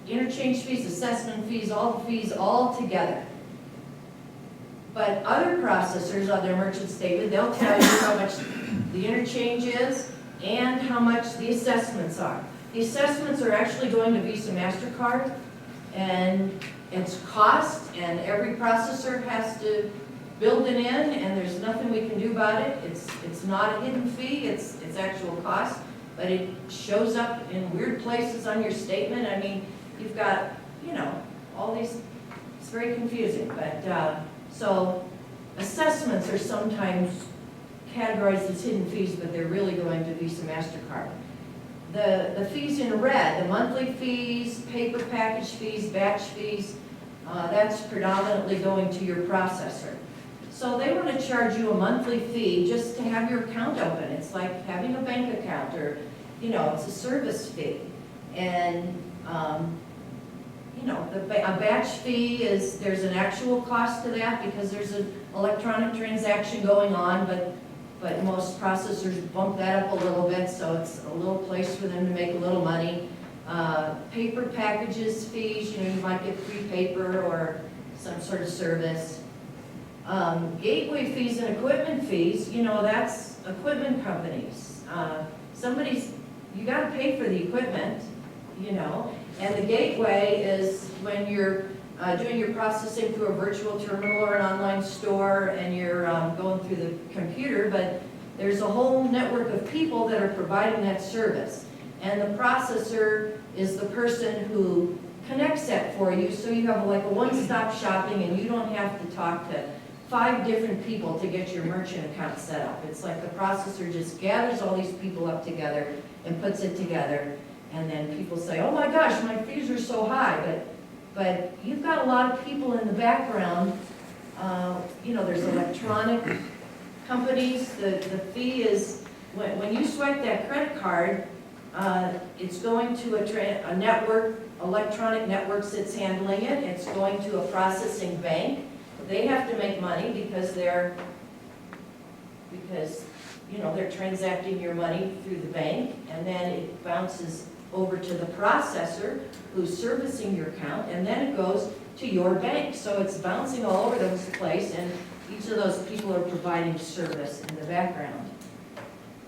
interchange fees, assessment fees, all the fees all together. But other processors on their merchant statement, they'll tell you how much the interchange is and how much the assessments are. The assessments are actually going to Visa MasterCard, and it's cost, and every processor has to build it in, and there's nothing we can do about it. It's not a hidden fee, it's actual cost, but it shows up in weird places on your statement. I mean, you've got, you know, all these, it's very confusing, but, so assessments are sometimes categorized as hidden fees, but they're really going to Visa, MasterCard. The fees in red, the monthly fees, paper package fees, batch fees, that's predominantly going to your processor. So they want to charge you a monthly fee just to have your account open. It's like having a bank account, or, you know, it's a service fee. And, you know, a batch fee is, there's an actual cost to that because there's an electronic transaction going on, but most processors bump that up a little bit, so it's a little place for them to make a little money. Paper packages fees, you know, you might get free paper or some sort of service. Gateway fees and equipment fees, you know, that's equipment companies. You gotta pay for the equipment, you know, and the gateway is when you're doing your processing through a virtual terminal or an online store and you're going through the computer, but there's a whole network of people that are providing that service. And the processor is the person who connects that for you, so you have like a one-stop shopping and you don't have to talk to 5 different people to get your merchant account set up. It's like the processor just gathers all these people up together and puts it together, and then people say, oh my gosh, my fees are so high, but you've got a lot of people in the background. You know, there's electronic companies. The fee is, when you swipe that credit card, it's going to a network, electronic networks that's handling it. It's going to a processing bank. They have to make money because you know, they're transacting your money through the bank, and then it bounces over to the processor who's servicing your account, and then it goes to your bank. So it's bouncing all over the place, and each of those people are providing service in the background.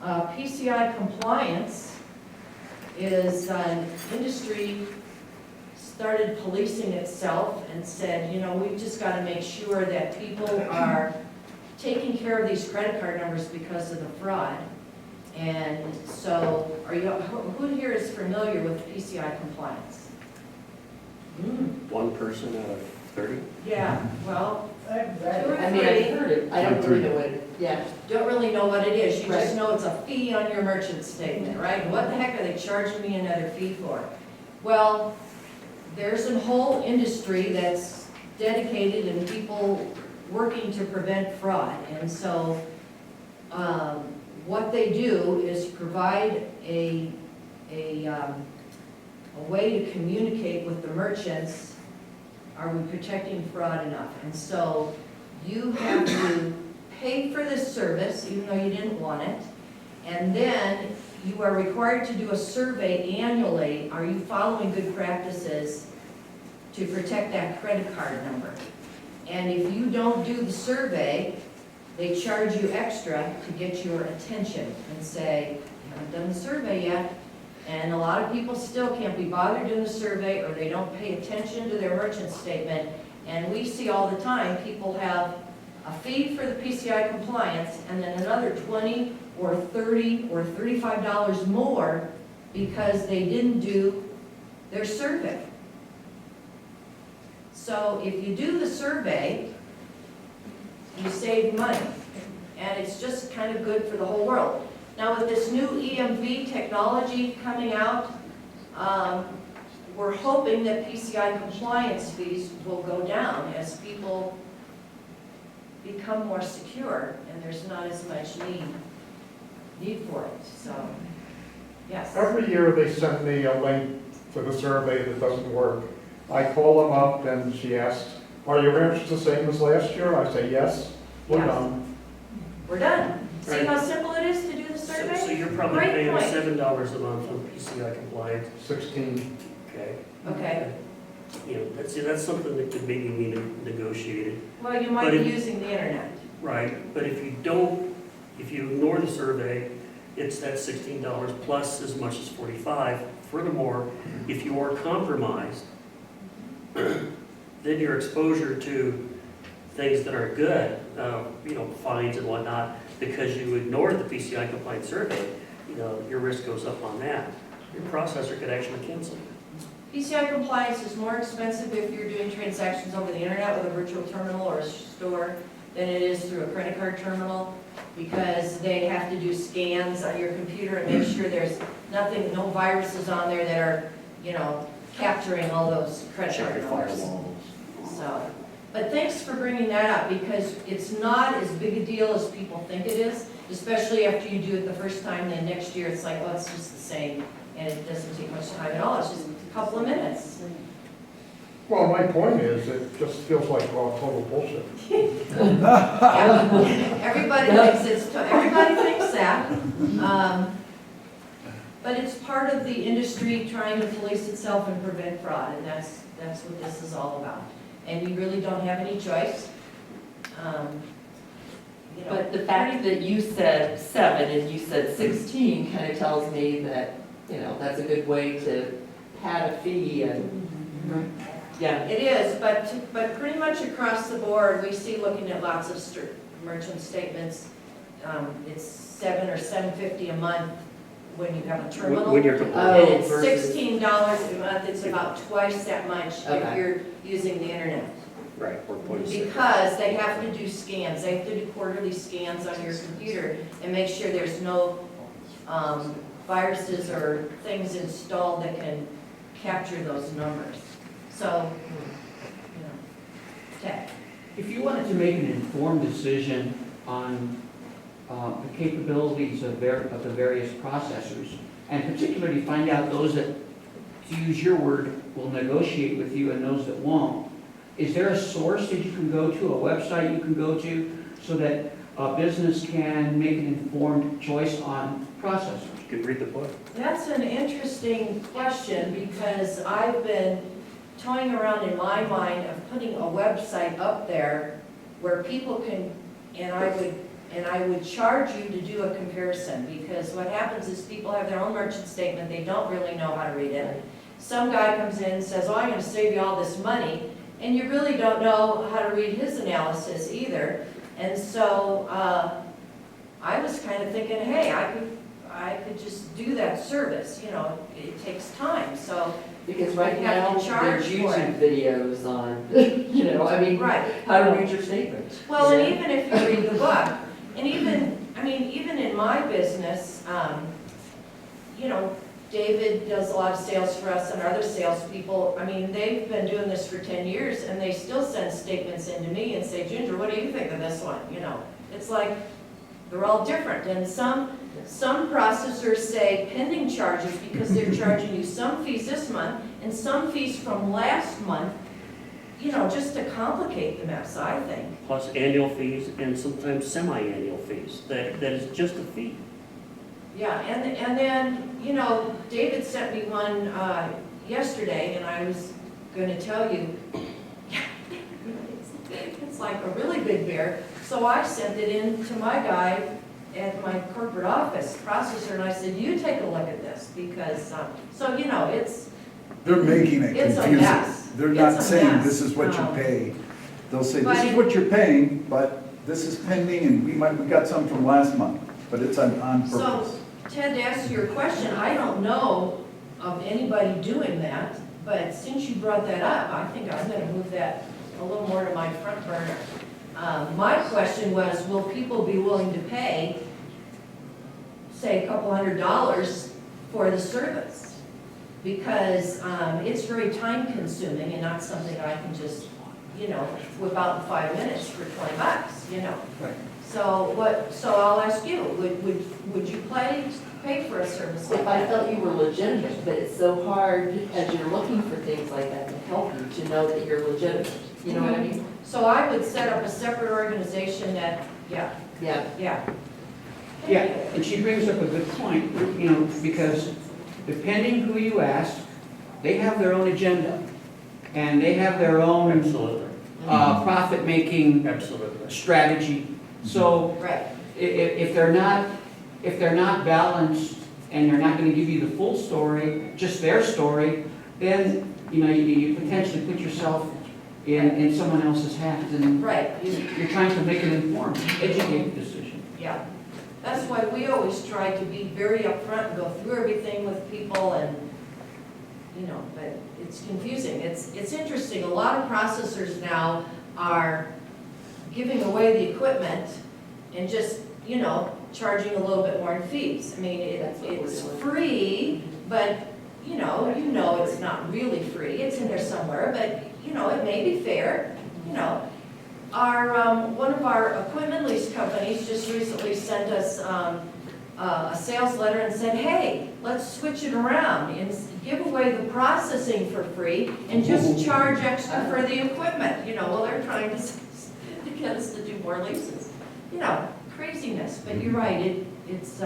PCI compliance is an industry started policing itself and said, you know, we've just got to make sure that people are taking care of these credit card numbers because of the fraud. And so, who here is familiar with PCI compliance? One person out of 30? Yeah, well, I've 2 or I mean, 3 I've heard it, I don't really know what it, yeah. don't really know what it is. You just Right. know it's a fee on your merchant statement, right? What the heck are they charging me another fee for? Well, there's a whole industry that's dedicated and people working to prevent fraud. And so what they do is provide a way to communicate with the merchants. Are we protecting fraud enough? And so you have to pay for this service, even though you didn't want it. And then you are required to do a survey annually. Are you following good practices to protect that credit card number? And if you don't do the survey, they charge you extra to get your attention and say, you haven't done the survey yet. And a lot of people still can't be bothered doing the survey, or they don't pay attention to their merchant statement. And we see all the time, people have a fee for the PCI compliance and then another $20 or $30 or $35 more because they didn't do their survey. So if you do the survey, you save money, and it's just kind of good for the whole world. Now with this new EMV technology coming out, we're hoping that PCI compliance fees will go down as people become more secure and there's not as much need for it, so, yes. Every year they send me a link to the survey that doesn't work. I call them up and she asks, are your answers the same as last year? I say, yes, we're Yes. done. We're done. See Right. how simple it is to do the So survey? you're probably Great paying point. $7 a month on PCI compliant, 16. okay? Okay, You know, that's something that could maybe be negotiated. well, you might But be if- using the internet. Right, but if you ignore the survey, it's that $16 plus as much as $45. Furthermore, if you are compromised, then your exposure to things that are good, you know, fines and whatnot, because you ignored the PCI compliant survey, you know, your risk goes up on that. Your processor could actually cancel you. PCI compliance is more expensive if you're doing transactions over the internet with a virtual terminal or a store than it is through a credit card terminal, because they have to do scans on your computer and make sure there's nothing, no viruses on there that are, you know, capturing all those credit card numbers. So, but thanks for bringing that up, because it's not as big a deal as people think it is, especially after you do it the first time, then next year it's like, well, it's just the same, and it doesn't take much time at all, it's just a couple of minutes. Well, my point is, it just feels like total bullshit. Yeah, everybody everybody thinks that. But it's part of the industry trying to police itself and prevent fraud, and that's what this is all about. And you really don't have any choice. You know, But the fact that you said 7 and you said 16 kind of tells me that, you know, that's a good way to pad a fee and, yeah. it is, but pretty much across the board, we see, looking at lots of merchant statements, it's $7 or $7.50 a month when you have a terminal. When you're, Oh, And it's versus- $16 a month, it's about twice that much if Okay. you're using the internet. right, or point of sale. Because they have to do scans, they have to do quarterly scans on your computer and make sure there's no viruses or things installed that can capture those numbers. So, you know, tech. If you wanted to make an informed decision on the capabilities of the various processors, and particularly find out those that, to use your word, will negotiate with you and those that won't, is there a source that you can go to, a website you can go to, so that a business can make an informed choice on processors? You could read the book. That's an interesting question, because I've been toying around in my mind of putting a website up there where people can, and I would charge you to do a comparison, because what happens is people have their own merchant statement, they don't really know how to read it. Some guy comes in and says, oh, I'm going to save you all this money, and you really don't know how to read his analysis either. And so I was kind of thinking, hey, I could just do that service, you know, it takes time, so. Because right You have now, to charge there's for YouTube videos on, you know, I mean, Right. how to read your statement. Well, Yeah. and even if you read the book, and even in my business, you know, David does a lot of sales for us and other salespeople. I mean, they've been doing this for 10 years and they still send statements in to me and say, Ginger, what do you think of this one? You know, it's like, they're all different. And some processors say pending charges because they're charging you some fees this month and some fees from last month, you know, just to complicate the mess, I think. Plus annual fees and sometimes semi-annual fees. That is just a fee. Yeah, and then, you know, David sent me one yesterday, and I was going to tell you, it's like a really big bear. So I sent it in to my guy at my corporate office, processor, and I said, you take a look at this, because, so, you know, They're making it It's a confusing. mess. They're It's not a saying mess. this is what you No. pay. They'll say, But this is it- what you're paying, but this is pending, and we got some from last month, but it's on So, purpose. Ted, to answer your question, I don't know of anybody doing that, but since you brought that up, I think I'm gonna move that a little more to my front burner. My question was, will people be willing to pay, say, a couple $100 for the service? Because it's very time consuming and not something I can just, you know, whip out in 5 minutes for $20, you know? Right. So I'll ask you, would you pay for a service like If I that? felt you were legitimate, but it's so hard as you're looking for things like that to help you to know that you're legitimate. You know what I mean? So I would set up a separate organization that, yeah. Yeah. Thank Yeah, you. and she brings up a good point, you know, because depending who you ask, they have their own agenda, and they have their own Absolutely. profit-making Absolutely. strategy. So Right, if they're not balanced and they're not going to give you the full story, just their story, then, you know, you potentially put yourself in someone else's hands, and right, you're trying to make an informed, educated decision. yeah. That's why we always try to be very upfront and go through everything with people and, you know, but it's confusing. It's interesting. A lot of processors now are giving away the equipment and just, you know, charging a little bit more in fees. I mean, That's what we're it's doing. free, but, you know it's not really free. It's in there somewhere, but, you know, it may be fair, you know. One of our equipment lease companies just recently sent us a sales letter and said, hey, let's switch it around and give away the processing for free and just charge extra for the equipment. You know, well, they're trying to get us to do more leases. You know, craziness, but you're right, it's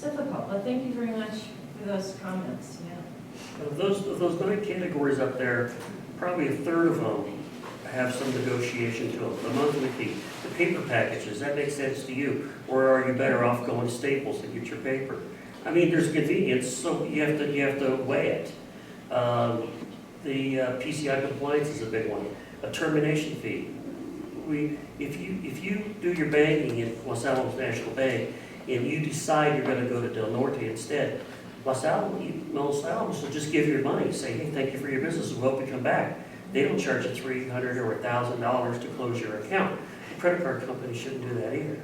difficult. But thank you very much for those comments, yeah. Of those 9 categories up there, probably a third of them have some negotiation to them. The monthly fee, the paper packages, that makes sense to you? Or are you better off going to Staples to get your paper? I mean, there's convenience, so you have to weigh it. The PCI compliance is a big one. A termination fee. If you do your banking at Los Alamos National Bank and you decide you're going to go to Del Norte instead, Los Alamos will just give you your money, say, hey, thank you for your business, we hope you come back. They don't charge you $300 or $1,000 to close your account. The credit card company shouldn't do that either.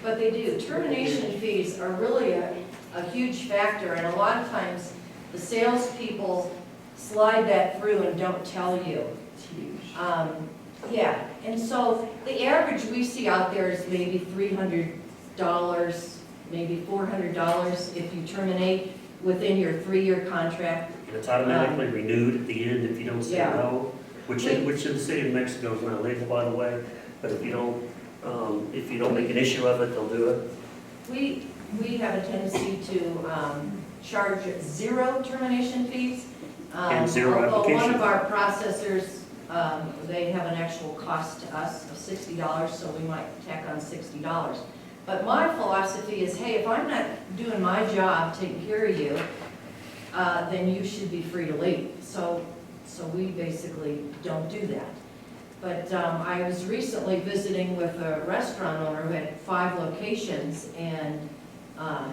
But they do. Termination fees are really a huge factor, and a lot of times the salespeople slide that through and don't tell you. It's huge. Yeah, and so the average we see out there is maybe $300, maybe $400 if you terminate within your 3-year contract. And it's automatically renewed at the end if you don't say Yeah. no, which in the city of Mexico is not legal, by the way. But if you don't make an issue of it, they'll do it. We have a tendency to charge 0 termination fees. And 0 Although one application. of our processors, they have an actual cost to us of $60, so we might tack on $60. But my philosophy is, hey, if I'm not doing my job, taking care of you, then you should be free to leave. So we basically don't do that. But I was recently visiting with a restaurant owner who had 5 locations, and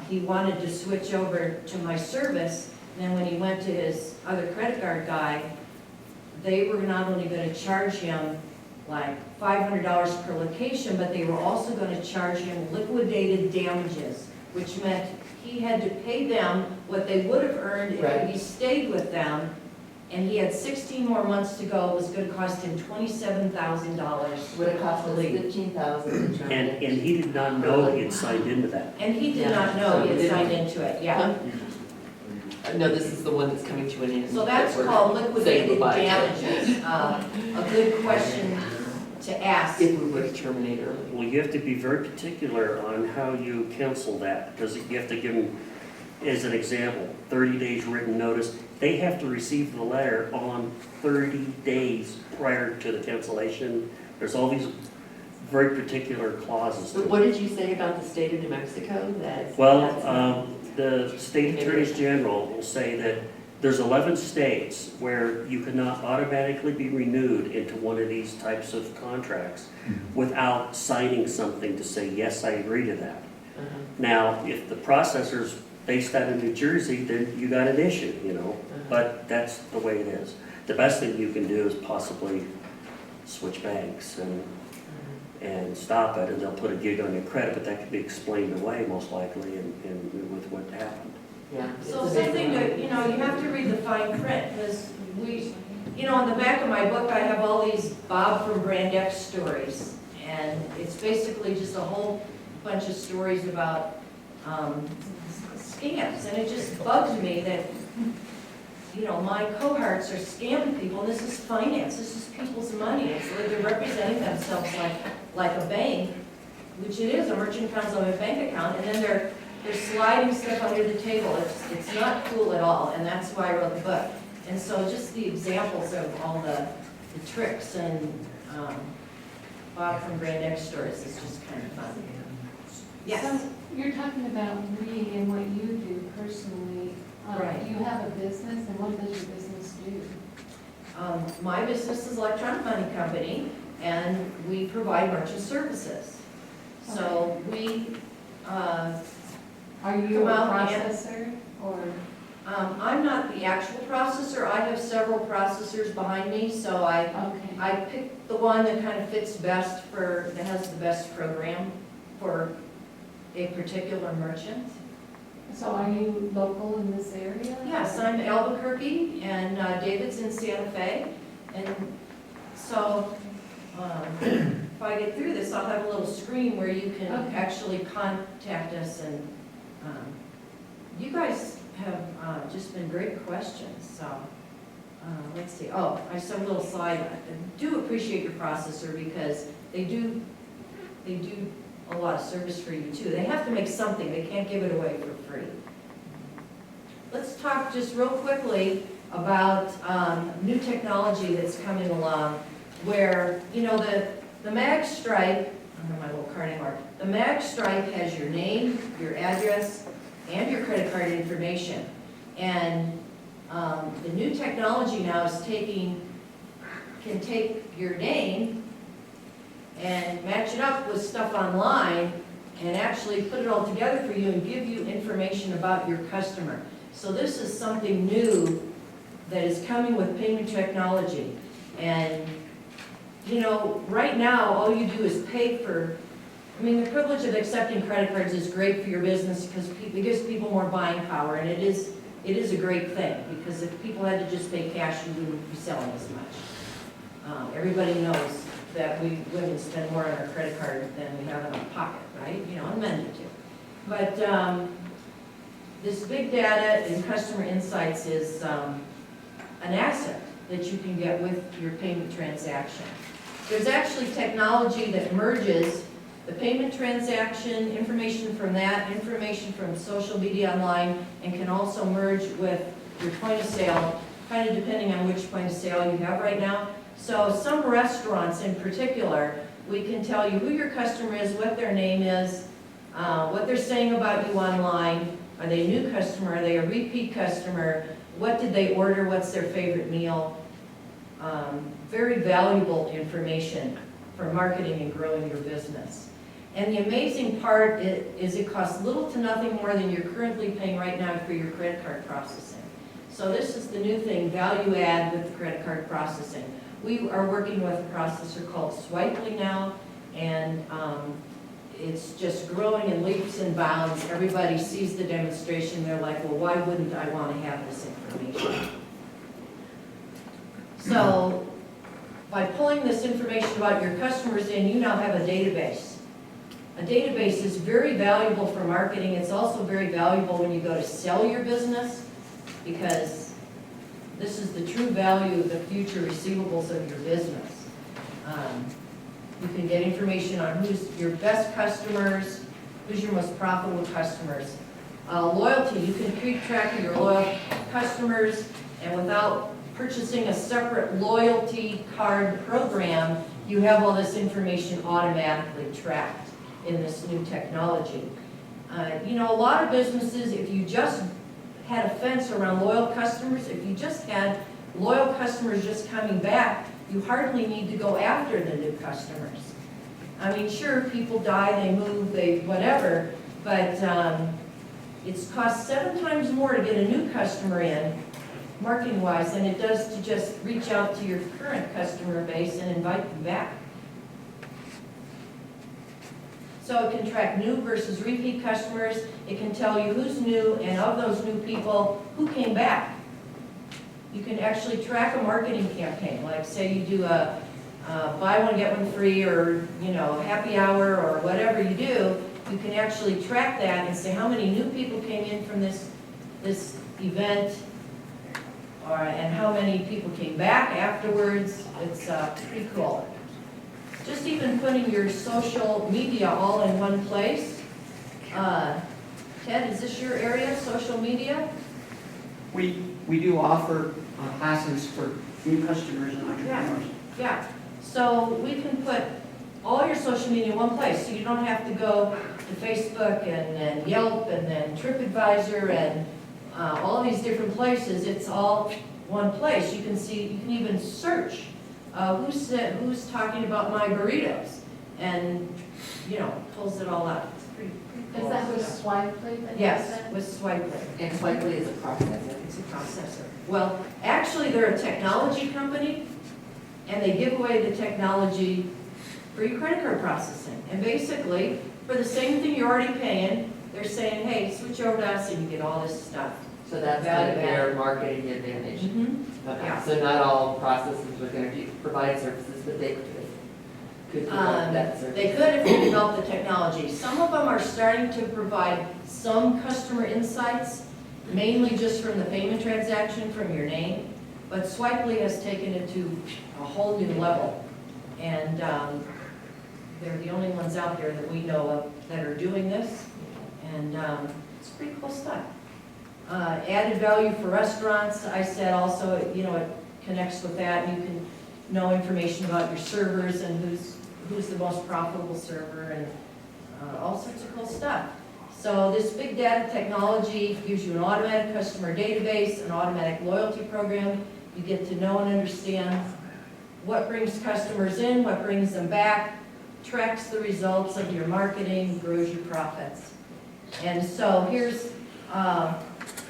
he wanted to switch over to my service. And then when he went to his other credit card guy, they were not only going to charge him like $500 per location, but they were also going to charge him liquidated damages, which meant he had to pay them what they would have earned Right. if he stayed with them. And he had 16 more months to go. It was going to cost him $27,000. Would it cost to us leave. $15,000 to terminate? And he did not know he had signed into that. And he did Yeah. not know he had So signed into it, yeah. No, this is the one that's coming to an end. So that's We're called saying liquidated goodbye to. damages. A good question to ask. If we were to terminate early. Well, you have to be very particular on how you counsel that, because you have to give them, as an example, 30 days written notice. They have to receive the letter on 30 days prior to the cancellation. There's all these very particular clauses. But what did you say about the state of New Mexico? That's Well, the state attorneys general will say that there's 11 states where you cannot automatically be renewed into one of these types of contracts without signing something to say, yes, I agree to that. Now, if the processor's based out of New Jersey, then you got an issue, you know, but that's the way it is. The best thing you can do is possibly switch banks and stop it, and they'll put a gig on your credit, but that can be explained away most likely and with what happened. Yeah. So something that, you know, you have to read the fine print, because you know, in the back of my book, I have all these Bob from Brand X stories. And it's basically just a whole bunch of stories about scams. And it just bugs me that, you know, my cohorts are scamming people, and this is finance, this is people's money. It's like they're representing themselves like a bank, which it is, a merchant comes on a bank account, and then they're sliding stuff under the table. It's not cool at all, and that's why I wrote the book. And so just the examples of all the tricks and Bob from Brand X stories is just kind of fun. Yes? So you're talking about me and what you do personally. Right. You have a business, and what does your business do? My business is Electronic Money Company, and we provide merchant services. So we Are you a Come out and- processor, or? I'm not the actual processor. I have several processors behind me, so Okay. I picked the one that kind of fits best for, that has the best program for a particular merchant. So are you local in this area? Yes, I'm Albuquerque, and David's in Santa Fe, and so if I get through this, I'll have a little screen where you can Okay. actually contact us, and you guys have just been great questions, so let's see. Oh, I just have a little slide. I do appreciate your processor because they do a lot of service for you too. They have to make something, they can't give it away for free. Let's talk just real quickly about new technology that's coming along where, you know, the mag stripe, I have my little card anymore. The mag stripe has your name, your address, and your credit card information. And the new technology now is can take your name and match it up with stuff online and actually put it all together for you and give you information about your customer. So this is something new that is coming with payment technology. And, you know, right now, all you do is pay for, I mean, the privilege of accepting credit cards is great for your business because it gives people more buying power, and it is a great thing, because if people had to just pay cash, you wouldn't be selling as much. Everybody knows that we women spend more on our credit card than we have in our pocket, right? You know, and men do too. But this big data and customer insights is an asset that you can get with your payment transaction. There's actually technology that merges the payment transaction, information from that, information from social media online, and can also merge with your point of sale, kind of depending on which point of sale you have right now. So some restaurants in particular, we can tell you who your customer is, what their name is, what they're saying about you online. Are they a new customer? Are they a repeat customer? What did they order? What's their favorite meal? Very valuable information for marketing and growing your business. And the amazing part is it costs little to nothing more than you're currently paying right now for your credit card processing. So this is the new thing, value add with the credit card processing. We are working with a processor called Swipely now, and it's just growing in leaps and bounds. Everybody sees the demonstration, they're like, well, why wouldn't I want to have this information? So by pulling this information about your customers in, you now have a database. A database is very valuable for marketing. It's also very valuable when you go to sell your business, because this is the true value of the future receivables of your business. You can get information on who's your best customers, who's your most profitable customers. Loyalty, you can keep track of your loyal customers, and without purchasing a separate loyalty card program, you have all this information automatically tracked in this new technology. You know, a lot of businesses, if you just had a fence around loyal customers, if you just had loyal customers just coming back, you hardly need to go after the new customers. I mean, sure, people die, they move, they whatever, but it's cost 7 times more to get a new customer in, marketing-wise, than it does to just reach out to your current customer base and invite them back. So it can track new versus repeat customers. It can tell you who's new, and of those new people, who came back. You can actually track a marketing campaign, like say you do a buy one, get one free, or you know, happy hour, or whatever you do. You can actually track that and say how many new people came in from this event, and how many people came back afterwards. It's pretty cool. Just even putting your social media all in one place. Ted, is this your area, social media? We do offer classes for new customers and entrepreneurs. Yeah, so we can put all your social media in one place, so you don't have to go to Facebook and Yelp and then TripAdvisor and all these different places. It's all one place. You can see, you can even search who's talking about my burritos, and you know, pulls it all out. pretty Is cool that with stuff. Swipely that does Yes, that? with Swipely. And Swipely is a processor. It's a processor. Well, actually, they're a technology company, and they give away the technology for your credit card processing. And basically, for the same thing you're already paying, they're saying, hey, switch over to us and you get all this stuff. So that's kind of their marketing advantage. Okay, Yeah. so not all processors are gonna provide services, but they could provide that service. They could if they develop the technology. Some of them are starting to provide some customer insights, mainly just from the payment transaction from your name. But Swipely has taken it to a whole new level. And they're the only ones out there that we know of that are doing this. And it's pretty cool stuff. Added value for restaurants, I said also, it connects with that. You can know information about your servers and who's the most profitable server and all sorts of cool stuff. So this big data technology gives you an automatic customer database, an automatic loyalty program. You get to know and understand what brings customers in, what brings them back, tracks the results of your marketing, grows your profits. And so here's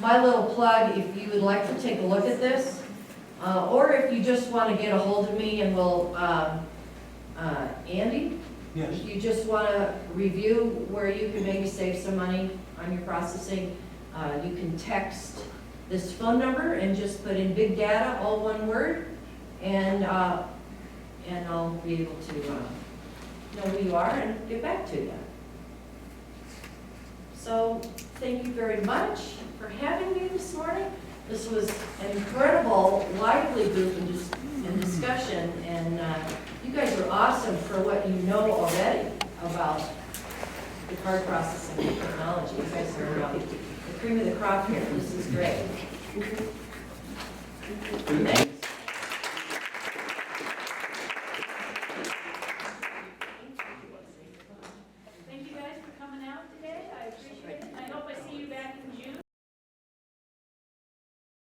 my little plug, if you would like to take a look at this, or if you just want to get a hold of me and we'll, Andy? Yes. If you just want to review where you can maybe save some money on your processing, you can text this phone number and just put in big data, all one word, and I'll be able to know who you are and get back to you. So thank you very much for having me this morning. This was an incredible, lively group and discussion, and you guys are awesome for what you know already about the card processing technology. You guys are the cream of the crop here. This is great. Thanks.